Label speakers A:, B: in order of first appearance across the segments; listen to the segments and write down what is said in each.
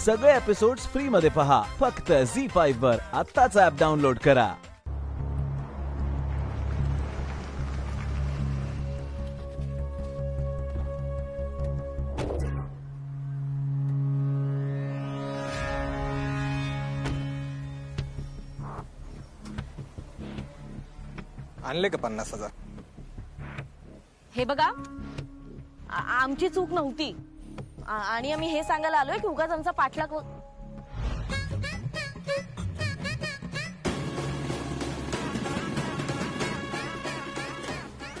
A: सगळे episodes free मध्ये पहा फक्त झी5 वर. आत्ताच ऍप डाउनलोड करा.
B: आणले का 50,000?
C: हे बघा, आमची चूक नव्हती आणि आम्ही हे सांगायला आलोय की उगाच आमचा पाठलाग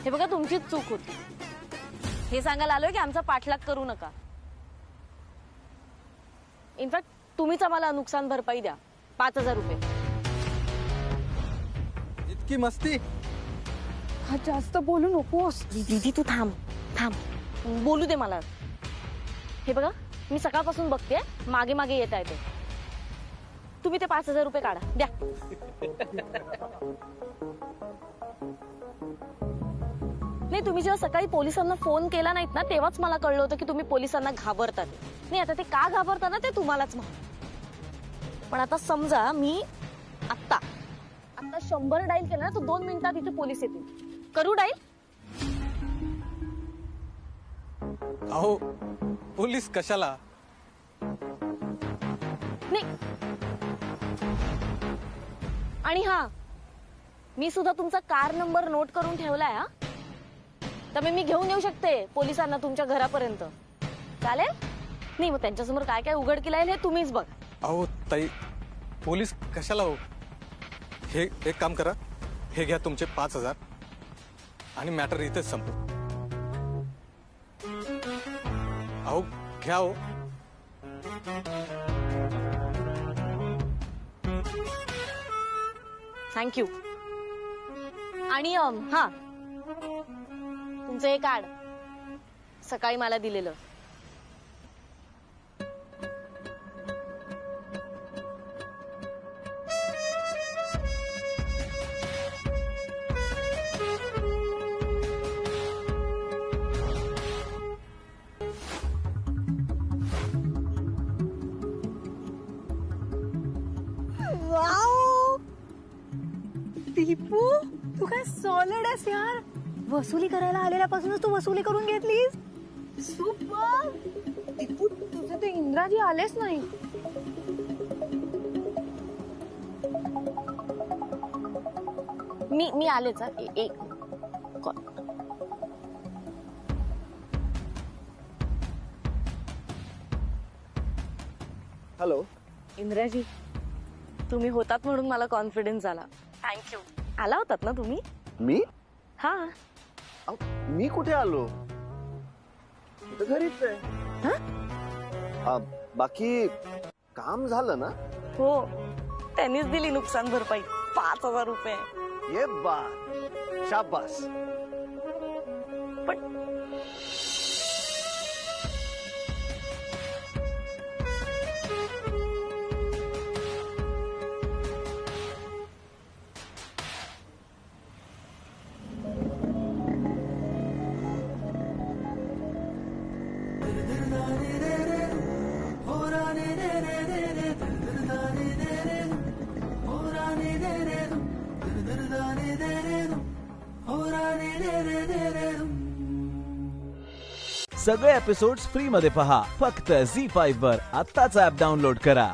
C: हे बघा, तुमचीच चूक होती. हे सांगायला आलोय की आमचा पाठलाग करू नका. इनफॅक्ट तुम्हीच आम्हाला नुकसान भरपाई द्या, 5,000 रुपये.
B: इतकी मस्ती?
C: हा, जास्त बोलू नकोस. दीदी तू थांब थांब, बोलू दे मला. हे बघा, मी सकाळपासून बघते, मागे मागे येता येते. तुम्ही ते 5,000 रुपये काढा, द्या. नाही, तुम्ही जेव्हा सकाळी पोलिसांना फोन केला नाहीत ना, तेव्हाच मला कळलं होतं की तुम्ही पोलिसांना घाबरतात. नाही, आता ते का घाबरता ना ते तुम्हालाच माहिती. पण आता समजा मी आता 100 डायल केलं ना, तर 2 मिनिटात इथे पोलीस येतील. करू डाईल?
B: अहो, पोलीस कशाला?
C: नाही. आणि हा, मी सुद्धा तुमचा कार नंबर नोट करून ठेवलाय. हा, त्यामुळे मी घेऊन येऊ शकते पोलिसांना तुमच्या घरापर्यंत. चालेल? नाही, मग त्यांच्यासमोर काय काय उघडकीला येईल हे तुम्हीच बघा.
B: अहो ताई, पोलीस कशाला हो? हे एक काम करा, हे घ्या तुमचे 5,000 आणि मॅटर इथेच संपू. अहो घ्या हो.
C: थँक्यू. आणि हा, तुमचं हे कार्ड सकाळी मला दिलेलं.
D: दीपू, तू काय सॉलिड आहेस यार. वसुली करायला आलेल्यापासूनच तू वसुली करून घेतलीस. सुपर. दीपू, तुझे ते इंद्राजी आलेच नाही.
C: मी आलेच. एक कॉल.
E: हॅलो
C: इंद्राजी, तुम्ही होतात म्हणून मला कॉन्फिडन्स आला. थँक्यू. आला होतात ना तुम्ही?
E: मी
C: हा.
E: मी कुठे आलो? घरीच आहे. बाकी काम झालं ना?
C: हो, त्यांनीच दिली नुकसान भरपाई, 5,000 रुपये.
E: ये बात, शाबास.
C: पण
A: सगळे एपिसोड्स फ्री मध्ये पहा फक्त झी5 वर. आत्ताच ऍप डाउनलोड करा.